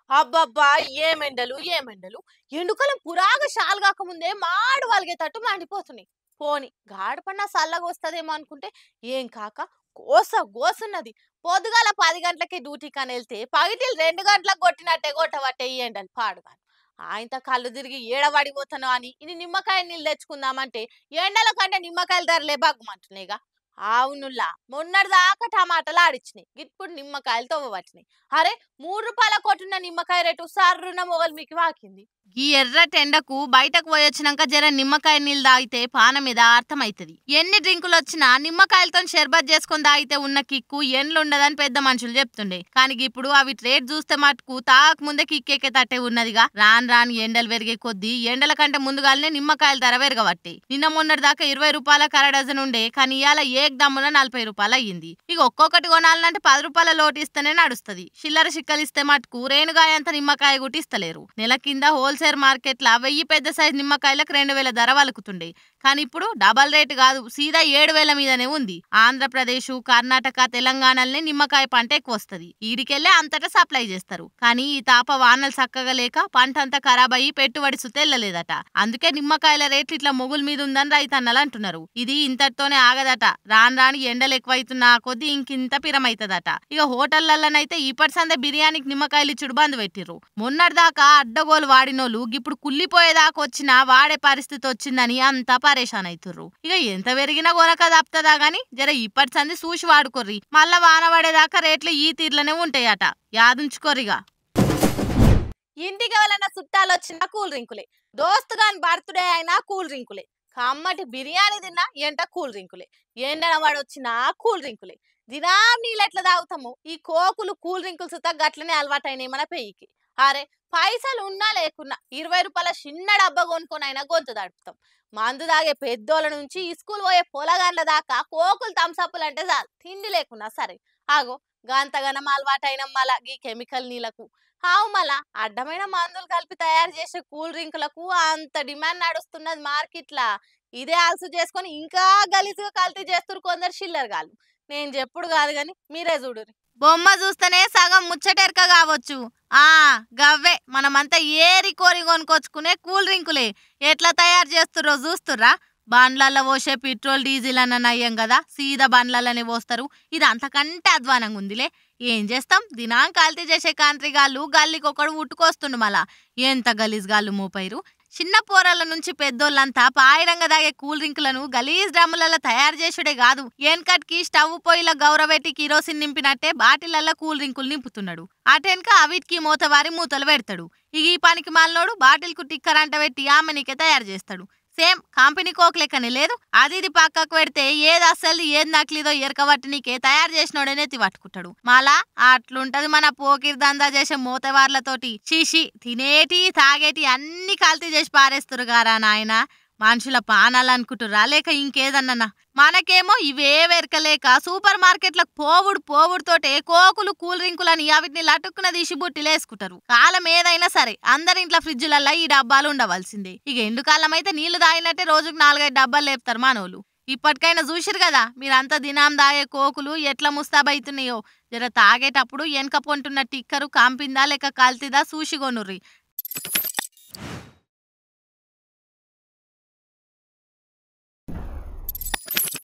అబ్బబ్బా! ఏమెండలు, ఏమెండలు. ఎండుకాలం పురాగా షాల్‌గాకముందే మాడు వలిగేతట్టు మండిపోతున్నాయి. పోనీ గాడపన్నా సల్లగొస్తదేమో అనుకుంటే ఏం కాక గోస గోసున్నది. పొద్దుగాల 10 గంటలకి డ్యూటీకనెళ్తే పగటిలు 2 గంటలకు కొట్టినట్టే కొట్టవట్టే ఈ ఎండలు పాడుగాను. ఆయింత కళ్ళు తిరిగి ఏడ పడిపోతానో అని ఇన్ని నిమ్మకాయ నీళ్ళు తెచ్చుకుందామంటే ఎండల కంటే నిమ్మకాయల ధరలే బగ్గుమంటున్నాయిగా. అవునుల్లా మొన్నటిదాకా టమాటాలు ఆడిచ్చినాయి. ఇప్పుడు నిమ్మకాయలు తవ్వబట్టినాయి. అరే రూ. 3 కొట్టున్న నిమ్మకాయ రేటు సర్రున మొగల్మికి వాకింది. ఈ ఎర్రటెండకు బయటకు పోయొచ్చినాక జర నిమ్మకాయ నీళ్ళు తాగితే పానం మీద అర్థమైతది. ఎన్ని డ్రింకులు వచ్చినా నిమ్మకాయలతో షర్బత్ చేసుకొని తాగితే ఉన్న కిక్కు ఎండ్లుండదని పెద్ద మనుషులు చెప్తుండే. కానీ ఇప్పుడు అవి రేట్ చూస్తే మటుకు తాగకముందే కిక్కెక్కే తట్టే ఉన్నదిగా. రాను రాను ఎండలు పెరిగే కొద్దీ ఎండల కంటే ముందుగానే నిమ్మకాయల ధర పెరగబట్టి నిన్న మొన్నటి దాకా రూ. 20 కర డజన్ ఉండే. కానీ ఇవాళ ఏక్ దమ్మున రూ. 40 అయ్యింది. ఇక ఒక్కొక్కటి కొనాలంటే రూ. 10 లోటు ఇస్తేనే నడుస్తుంది. చిల్లర చిక్కలిస్తే మటుకు రేణుగాయ అంత నిమ్మకాయ గుట్టిస్తలేరు. నెల కింద హోల్సేల్ మార్కెట్ల 1000 పెద్ద సైజ్ నిమ్మకాయలకు 2000 ధర వలుకుతుండే. కానీ ఇప్పుడు డబల్ రేట్ కాదు, సీదా 7000 మీదనే ఉంది. ఆంధ్రప్రదేశ్, కర్ణాటక, తెలంగాణలనే నిమ్మకాయ పంట ఎక్కువ వస్తుంది. ఈడికెళ్లే అంతటా సప్లై చేస్తారు. కానీ ఈ తాప వానలు చక్కగా లేక పంట అంతా ఖరాబ్ అయ్యి పెట్టుబడి సుతెల్లలేదట. అందుకే నిమ్మకాయల రేట్లు ఇట్లా మొగుల మీద ఉందని రైతన్నలు అంటున్నారు. ఇది ఇంతటితోనే ఆగదట. రాను రాను ఎండలు ఎక్కువైతున్నా కొద్దీ ఇంకింత పిరమైతదట. ఇక హోటళ్లలోనైతే ఇప్పటి సందే బిర్యానీకి నిమ్మకాయలు ఇచ్చుడు బంద్ పెట్టిర్రు. మొన్నటిదాకా అడ్డగోలు వాడినోళ్ళు ఇప్పుడు కుళ్ళిపోయేదాకా వచ్చినా వాడే పరిస్థితి వచ్చిందని అంతా పరేషాన్ అవుతుర్రు. ఇక ఎంత పెరిగినా కొనక తప్పుతుందా గాని జర ఇప్పటి సంది చూసి వాడుకోర్రి. మళ్ళా వాన పడేదాకా రేట్లు ఈ తీర్లనే ఉంటాయట. యాదుంచుకోర్రిగా. ఇంటికి ఎవరైనా చుట్టాలు వచ్చినా కూల్ డ్రింకులే. దోస్తు గాని బర్త్డే అయినా కూల్ డ్రింకులే. కమ్మటి బిర్యానీ తిన్నా ఎంట కూల్ డ్రింకులే. ఎండన వాడొచ్చినా కూల్ డ్రింకులే. దినాం నీళ్ళు ఎట్లా తాగుతాము ఈ కోకులు కూల్ డ్రింకులు సుతా గట్లనే అలవాటైనాయి మన పెయ్యికి. అరే పైసలు ఉన్నా లేకున్నా రూ. 20 చిన్న డబ్బా కొనుక్కొని అయినా గొంతు తడుపుతాం. మందు తాగే పెద్దోళ్ళ నుంచి స్కూల్ పోయే పొలగాండ్ల దాకా కోకులు థమ్సప్పులు అంటే చాలు తిండి లేకున్నా సరే. ఆగో గంతగనం అలవాటైన మళ్ళా ఈ కెమికల్ నీళ్లకు. ఆవు మళ్ళా అడ్డమైన మందులు కలిపి తయారు చేసే కూల్ డ్రింకులకు అంత డిమాండ్ నడుస్తున్నది మార్కెట్లా. ఇదే అలసు చేసుకొని ఇంకా గలీజుగా కల్తీ చేస్తురు కొందరు చిల్లరగాళ్ళు. నేను చెప్పుడు కాదు గాని మీరే చూడురి. బొమ్మ చూస్తేనే సగం ముచ్చటెరక కావచ్చు. గవ్వే మనమంతా ఏరి కోరి కొనుకొచ్చుకునే కూల్ డ్రింకులే. ఎట్లా తయారు చేస్తుర్రో చూస్తుర్రా? బండ్లల్లో పోసే పెట్రోల్ డీజిల్ అన్న నయ్యం కదా, సీదా బండ్లలోనే పోస్తారు. ఇది అంతకంటే అధ్వానంగా ఉందిలే. ఏం చేస్తాం, దినాం కల్తీ చేసే కాంట్రిగాళ్ళు గల్లీకొకడు ఉట్టుకొస్తుండు. మళ్ళా ఎంత గలీజ్ గాళ్ళు మోపైరు. చిన్న పోరాల నుంచి పెద్దోళ్ళంతా పాయిరంగా దాగే కూల్ డ్రింకులను గలీజ్ డ్రమ్ములలో తయారు చేసుడే కాదు, ఏన్కట్కి స్టవ్ పొయ్యిల గౌరవెట్టి కిరోసిన్ నింపినట్టే బాటిళ్లలో కూల్ డ్రింకులు నింపుతున్నాడు. అటెన్క అవిటికి మూతవారి మూతలు పెడతాడు. ఇక ఈ పనికి మాలినోడు బాటిల్కు టిక్కర్ అంట పెట్టి ఆమెనికే తయారు చేస్తాడు. సేమ్ కంపెనీ కోక్ లెక్కనే లేదు. అది ఇది పక్కకు పెడితే ఏది అస్సలు ఏది నకిలీదో ఎరకబట్టి నీకే తయారు చేసినోడనే ఎత్తి పట్టుకుంటాడు. మళ్ళా అట్లుంటది మన పోకిర్ దందా చేసే మూతవార్లతోటి. చీషి తినేటి తాగేటి అన్ని కల్తీ చేసి పారేస్తారు గారా నాయన. మనుషుల పానాలు అనుకుంటురా లేక ఇంకేదన్నా? మనకేమో ఇవే వెరకలేక సూపర్ మార్కెట్లకు పోవుడుతోటే కోకులు కూల్ డ్రింకులని అవిటిని లటుక్కున తీసి బుట్టిలు వేసుకుంటారు. కాలం ఏదైనా సరే అందరింట్లో ఫ్రిడ్జ్లల్లో ఈ డబ్బాలు ఉండవలసిందే. ఇక ఎండుకాలం అయితే నీళ్లు తాగినట్టే రోజుకు 4-5 డబ్బాలు లేపుతారు మనోళ్ళు. ఇప్పటికైనా చూసిరు కదా మీరంతా దినాం తాగే కోకులు ఎట్లా ముస్తాబైతున్నాయో. జర తాగేటప్పుడు వెనక పొంటున్న టిక్కరు కంపిందా లేక కల్తీదా చూసి కొనుర్రి.